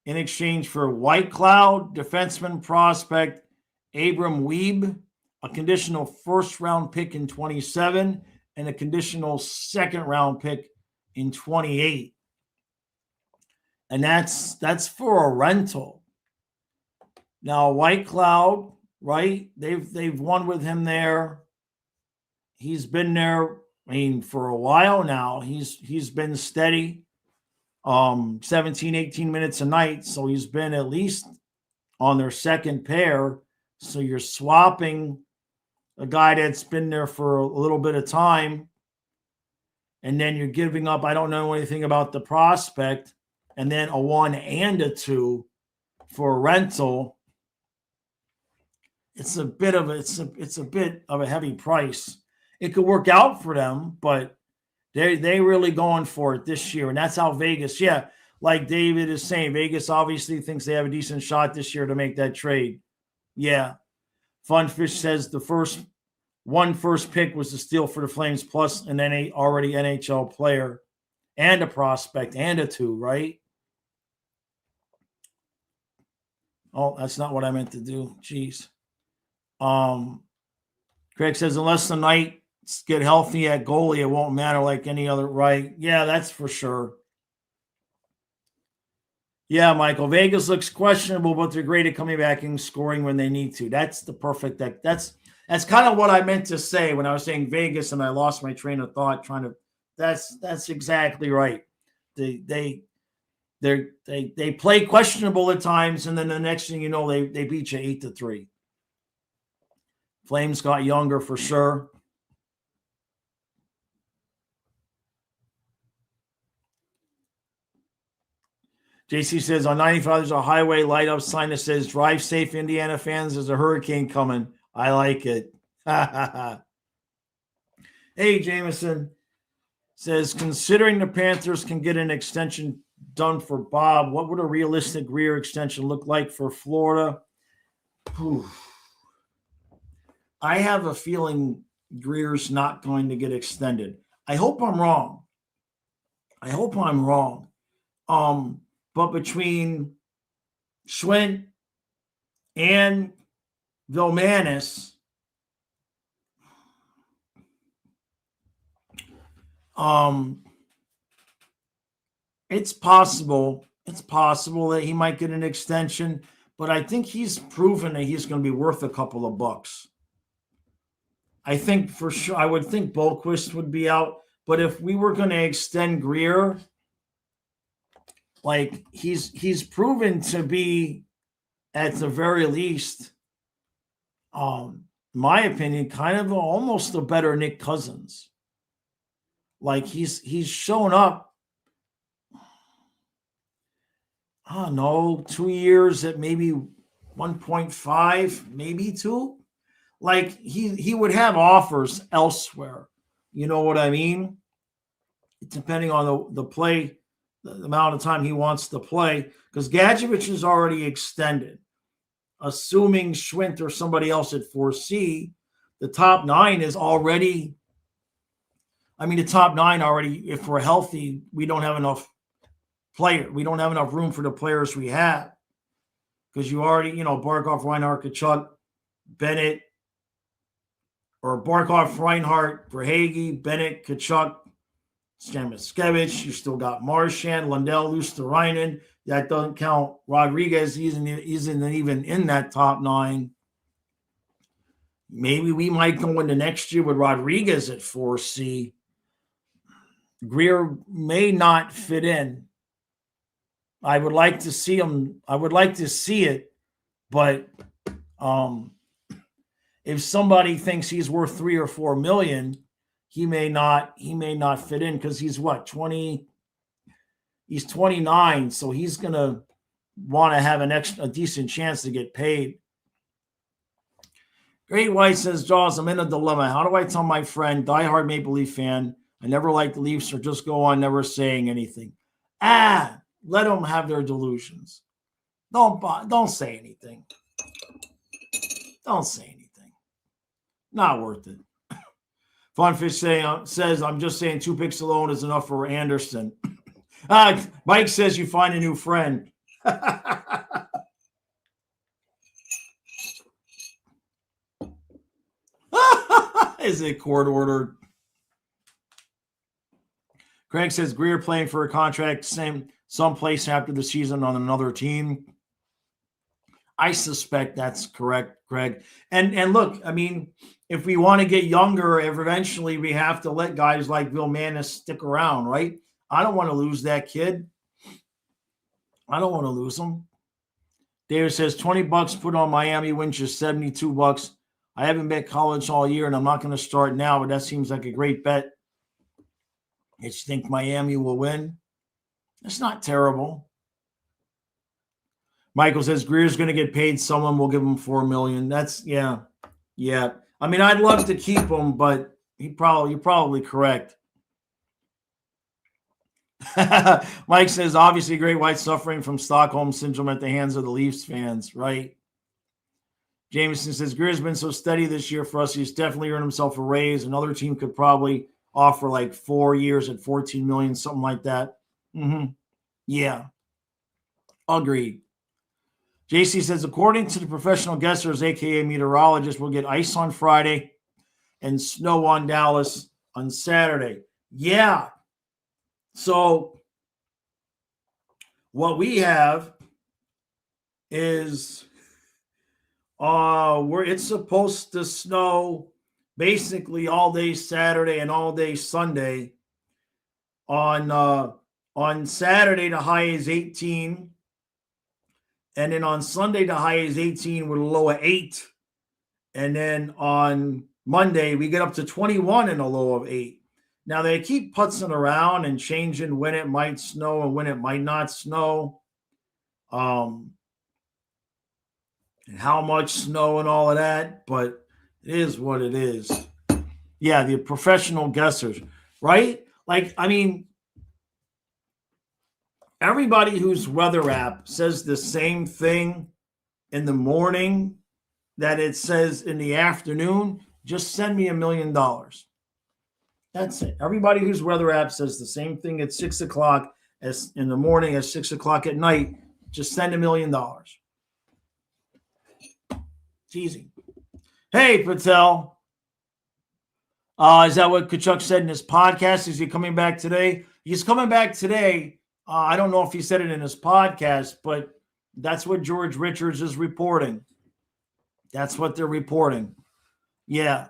in exchange for White Cloud, defenseman prospect Abram Weeb, a conditional first-round pick in 27, and a conditional second-round pick in 28. And that's for a rental. Now, White Cloud, right? They've won with him there. He's been there, I mean, for a while now. He's been steady. 17, 18 minutes a night. So he's been at least on their second pair. So you're swapping a guy that's been there for a little bit of time. And then you're giving up, I don't know anything about the prospect, and then a 1 and a 2 for a rental. It's a bit of a heavy price. It could work out for them, but they really going for it this year, and that's how Vegas. Yeah, like David is saying, Vegas obviously thinks they have a decent shot this year to make that trade. Yeah, Funfish says the first pick was a steal for the Flames, plus an already NHL player and a prospect and a 2, right? Oh, that's not what I meant to do. Jeez. Craig says unless the Knights get healthy at goalie, it won't matter like any other, right? Yeah, that's for sure. Yeah, Michael. Vegas looks questionable, but they're great at coming back and scoring when they need to. That's the perfect deck. That's kind of what I meant to say when I was saying Vegas, and I lost my train of thought trying to. That's exactly right. They play questionable at times, and then the next thing you know, they beat you 8-3. Flames got younger for sure. JC says on 95, there's a highway light up sign that says drive safe, Indiana fans. There's a hurricane coming. I like it. Hey, Jameson says, considering the Panthers can get an extension done for Bob, what would a realistic rear extension look like for Florida? Whew. I have a feeling Greer's not going to get extended. I hope I'm wrong. But between Schwint and Vilmanis, it's possible that he might get an extension, but I think he's proven that he's going to be worth a couple of bucks. I think for sure, I would think Bohlquist would be out, but if we were going to extend Greer, like he's proven to be, at the very least, my opinion, kind of almost a better Nick Cousins. Like he's shown up, I don't know, 2 years at maybe 1.5, maybe 2. Like he would have offers elsewhere. You know what I mean? Depending on the play, the amount of time he wants to play, because Gadjevich is already extended. Assuming Schwint or somebody else at 4C, the top 9 is already, the top 9 already, if we're healthy, we don't have enough we don't have enough room for the players we have. Because you already, Barkov, Reinhart, Kachuk, Bennett, or Barkov, Reinhart, Verhaeghe, Bennett, Kachuk, Stamashevich. You still got Marchand, Lundell, Luosterainen. That doesn't count Rodriguez. He isn't even in that top 9. Maybe we might go into next year with Rodriguez at 4C. Greer may not fit in. I would like to see him. I would like to see it, but if somebody thinks he's worth $3 or $4 million, he may not fit in, because he's what, 20? He's 29, so he's gonna want to have a decent chance to get paid. Great White says, Jaws, I'm in a dilemma. How do I tell my friend, diehard Maple Leaf fan, I never liked the Leafs, or just go on never saying anything? Let them have their delusions. Don't say anything. Don't say anything. Not worth it. Funfish says, I'm just saying 2 picks alone is enough for Anderson. Mike says you find a new friend. Is it court ordered? Craig says Greer playing for a contract someplace after the season on another team. I suspect that's correct, Greg. And look, if we want to get younger, eventually we have to let guys like Will Manis stick around, right? I don't want to lose that kid. I don't want to lose him. David says $20 put on Miami wins just $72. I haven't bet college all year, and I'm not going to start now, but that seems like a great bet. You think Miami will win? It's not terrible. Michael says Greer's going to get paid. Someone will give him $4 million. That's yeah. I'd love to keep him, but you're probably correct. Mike says, obviously, Great White suffering from Stockholm syndrome at the hands of the Leafs fans, right? Jameson says, Greer's been so steady this year for us. He's definitely earned himself a raise. Another team could probably offer like 4 years at $14 million, something like that. Yeah. Agreed. JC says, according to the professional guessers, a.k.a. meteorologists, we'll get ice on Friday and snow on Dallas on Saturday. Yeah. So what we have is where it's supposed to snow basically all day Saturday and all day Sunday. On Saturday, the high is 18. And then on Sunday, the high is 18 with a low of 8. And then on Monday, we get up to 21 and a low of 8. Now, they keep putzing around and changing when it might snow and when it might not snow. And how much snow and all of that. But it is what it is. Yeah, the professional guessers, right? Everybody whose weather app says the same thing in the morning that it says in the afternoon, just send me $1 million. That's it. Everybody whose weather app says the same thing at 6 o'clock as in the morning at 6 o'clock at night, just send $1 million. It's easy. Hey, Patel. Is that what Kachuk said in his podcast? Is he coming back today? He's coming back today. I don't know if he said it in his podcast, but that's what George Richards is reporting. That's what they're reporting. Yeah.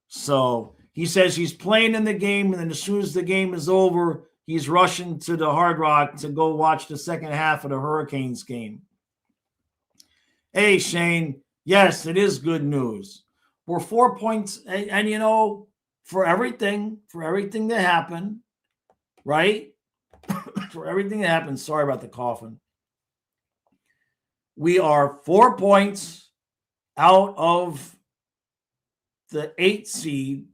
So he says he's playing in the game, and then as soon as the game is over, he's rushing to the Hard Rock to go watch the second half of the Hurricanes game. Hey, Shane, yes, it is good news. We're 4 points, and you know, for everything that happened, right? For everything that happened, sorry about the coughing. We are 4 points out of the 8th seed,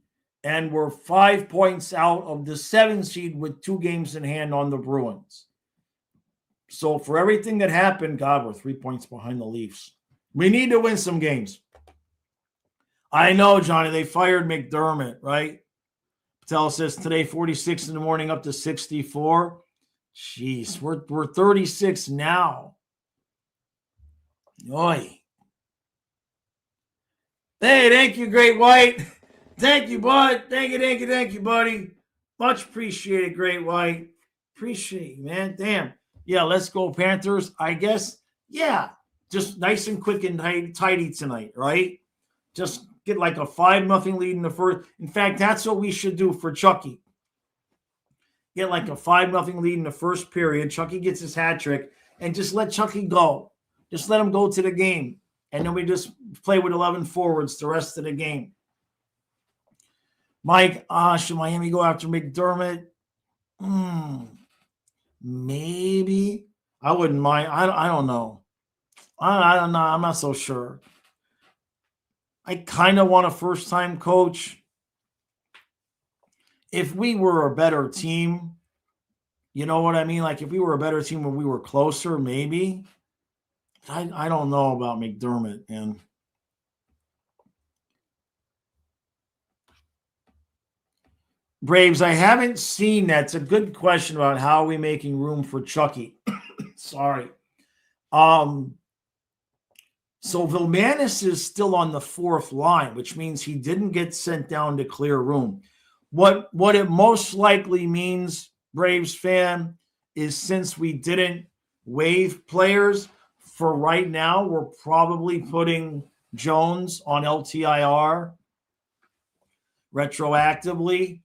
and we're 5 points out of the 7th seed with 2 games in hand on the Bruins. So for everything that happened, God, we're 3 points behind the Leafs. We need to win some games. I know, Johnny, they fired McDermott, right? Patel says today 46 in the morning up to 64. Jeez, we're 36 now. Oy. Hey, thank you, Great White. Thank you, bud. Thank you, buddy. Much appreciated, Great White. Appreciate it, man. Damn. Yeah, let's go, Panthers. I guess, yeah, just nice and quick and tidy tonight, right? Just get like a 5-0 lead in the first. In fact, that's what we should do for Chucky. Get like a 5-0 lead in the first period. Chucky gets his hat trick, and just let Chucky go. Just let him go to the game. And then we just play with 11 forwards the rest of the game. Mike, should Miami go after McDermott? Maybe. I wouldn't mind. I don't know. I don't know. I'm not so sure. I kind of want a first-time coach. If we were a better team, you know what I mean? Like if we were a better team when we were closer, maybe. I don't know about McDermott. And Braves, I haven't seen that. It's a good question about how are we making room for Chucky. Sorry. So Vilmanis is still on the 4th line, which means he didn't get sent down to clear room. What it most likely means, Braves fan, is since we didn't waive players, for right now, we're probably putting Jones on LTIR retroactively.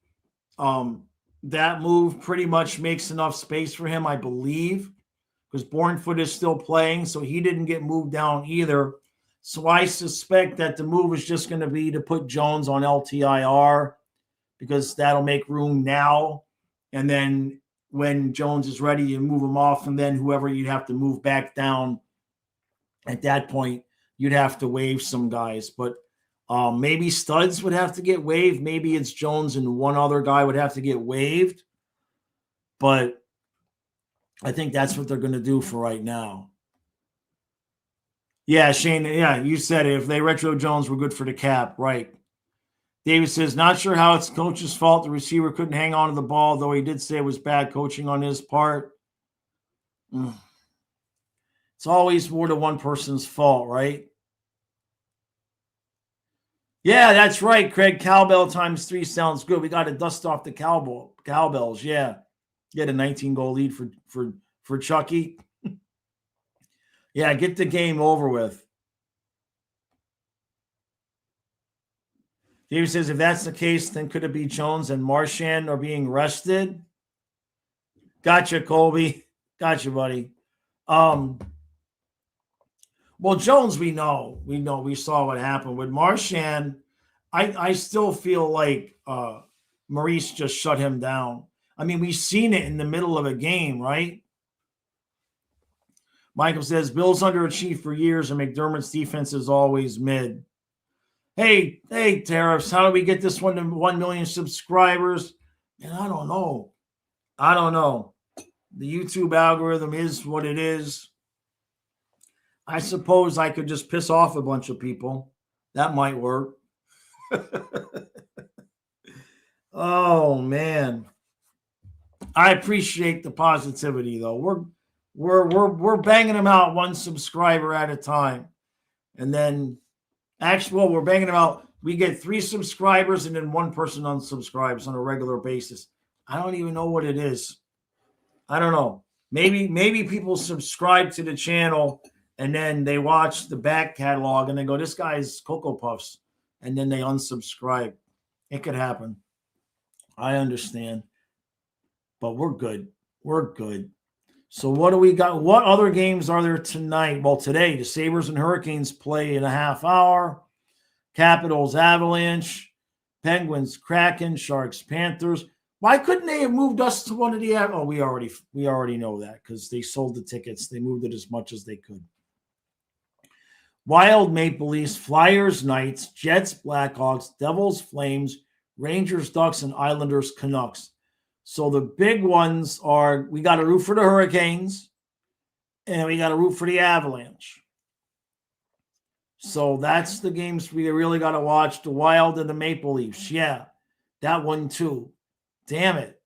That move pretty much makes enough space for him, I believe, because Bournefoot is still playing, so he didn't get moved down either. So I suspect that the move is just going to be to put Jones on LTIR because that'll make room now. And then when Jones is ready, you move him off, and then whoever you'd have to move back down at that point, you'd have to waive some guys. But maybe Studs would have to get waived. Maybe it's Jones and one other guy would have to get waived. But I think that's what they're going to do for right now. Yeah, Shane, yeah, you said it. If they retro Jones, we're good for the cap. Right. David says, not sure how it's coach's fault. The receiver couldn't hang on to the ball, though he did say it was bad coaching on his part. It's always more than one person's fault, right? Yeah, that's right, Craig. Cowbell times 3 sounds good. We got to dust off the cowbells. Yeah. Get a 19-goal lead for Chucky. Yeah, get the game over with. David says, if that's the case, then could it be Jones and Marchand are being rested? Gotcha, Colby. Gotcha, buddy. Well, Jones, we know. We saw what happened with Marchand. I still feel like Maurice just shut him down. I mean, we've seen it in the middle of a game, right? Michael says, Bill's underachieved for years, and McDermott's defense is always mid. Hey, Tariffs, how do we get this one to 1 million subscribers? And I don't know. The YouTube algorithm is what it is. I suppose I could just piss off a bunch of people. That might work. Oh, man. I appreciate the positivity, though. We're banging them out 1 subscriber at a time. And then, actually, we're banging them out. We get 3 subscribers and then 1 person unsubscribes on a regular basis. I don't even know what it is. I don't know. Maybe people subscribe to the channel and then they watch the back catalog and they go, this guy's Cocoa Puffs. And then they unsubscribe. It could happen. I understand. but we're good. We're good. So what do we got? What other games are there tonight? Well, today, the Sabres and Hurricanes play in a half hour. Capitals, Avalanche, Penguins, Kraken, Sharks, Panthers. Why couldn't they have moved us to one of the? Oh, we already know that because they sold the tickets. They moved it as much as they could. Wild, Maple Leafs, Flyers, Knights, Jets, Blackhawks, Devils, Flames, Rangers, Ducks, and Islanders, Canucks. So the big ones are we got to root for the Hurricanes and we got to root for the Avalanche. So that's the games we really got to watch. The Wild and the Maple Leafs. Yeah, that one too. Damn it.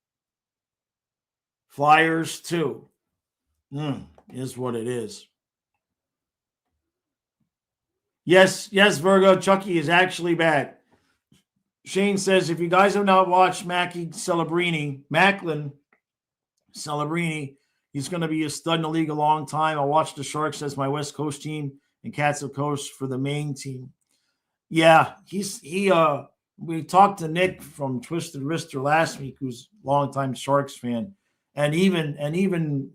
Flyers too. Is what it is. Yes, Virgo. Chucky is actually back. Shane says, if you guys have not watched Macklin Celebrini, he's going to be a stud in the league a long time. I watched the Sharks as my West Coast team and Cats of Coast for the main team. Yeah, we talked to Nick from Twisted Wrister last week, who's a longtime Sharks fan, and even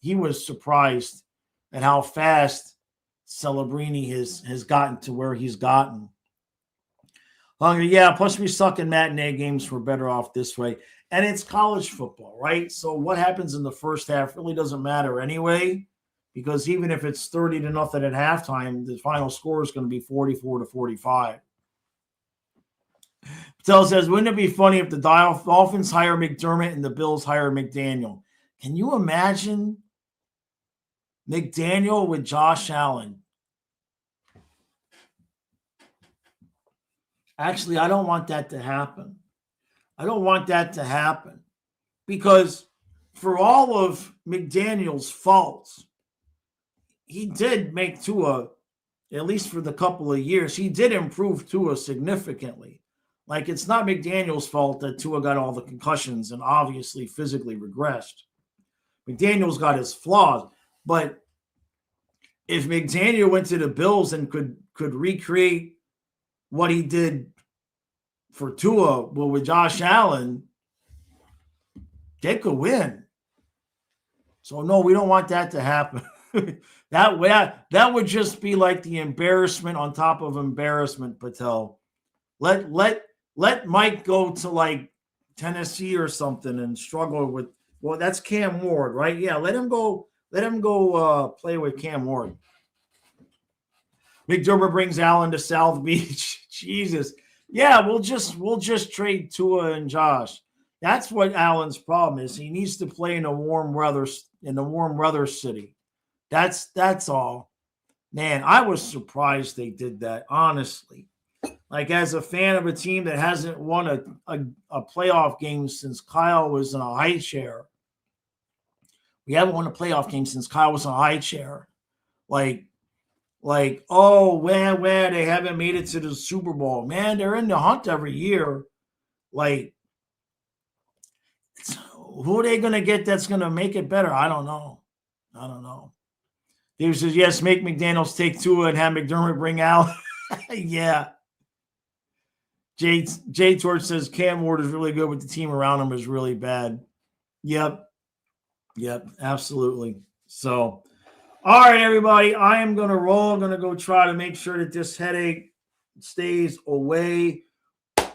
he was surprised at how fast Celebrini has gotten to where he's gotten. Yeah, plus we suck in matinee games. We're better off this way. And it's college football, right? So what happens in the first half really doesn't matter anyway, because even if it's 30-0 at halftime, the final score is going to be 44-45. Patel says, wouldn't it be funny if the Dolphins hire McDermott and the Bills hire McDaniel? Can you imagine McDaniel with Josh Allen? Actually, I don't want that to happen. Because for all of McDaniel's faults, he did make Tua, at least for the couple of years, he did improve Tua significantly. Like, it's not McDaniel's fault that Tua got all the concussions and obviously physically regressed. McDaniel's got his flaws, but if McDaniel went to the Bills and could recreate what he did for Tua, well, with Josh Allen, they could win. So, no, we don't want that to happen. that would just be like the embarrassment on top of embarrassment, Patel. Let Mike go to like Tennessee or something and struggle with, well, that's Cam Ward, right? Yeah, let him go play with Cam Ward. McDermott brings Allen to South Beach. Jesus. Yeah, we'll just trade Tua and Josh. That's what Allen's problem is. He needs to play in a warm weather city. That's all. Man, I was surprised they did that, honestly. Like, as a fan of a team that hasn't won a playoff game since Kyle was in a high chair. We haven't won a playoff game since Kyle was in a high chair. Like, oh, where they haven't made it to the Super Bowl. Man, they're in the hunt every year. Like, who are they going to get that's going to make it better? I don't know. Dave says, yes, make McDaniels take Tua and have McDermott bring Allen. Yeah. Jay Torch says Cam Ward is really good, but the team around him is really bad. Yep, absolutely. So, all right, everybody, I am going to roll. I'm going to go try to make sure that this headache stays away.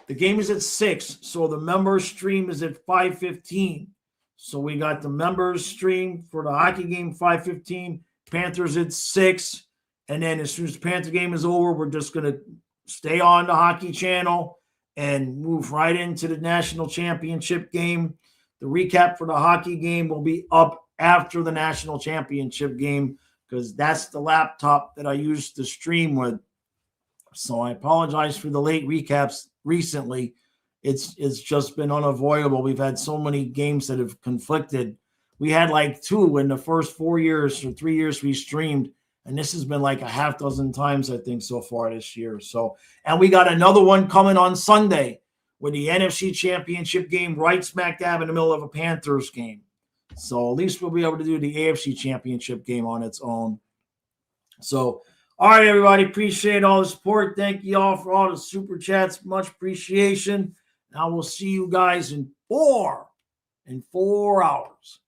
The game is at 6, so the members stream is at 5:15. So we got the members stream for the hockey game 5:15. Panthers at 6, and then as soon as the Panther game is over, we're just going to stay on the hockey channel and move right into the national championship game. The recap for the hockey game will be up after the national championship game because that's the laptop that I used to stream with. So I apologize for the late recaps recently. It's just been unavoidable. We've had so many games that have conflicted. We had like 2 in the first 4 years or 3 years we streamed, and this has been like a half dozen times, I think, so far this year. So, and we got another one coming on Sunday with the NFC Championship game right smack dab in the middle of a Panthers game. So at least we'll be able to do the AFC Championship game on its own. So, all right, everybody, appreciate all the support. Thank you all for all the super chats. Much appreciation. Now we'll see you guys in 4, in 4 hours.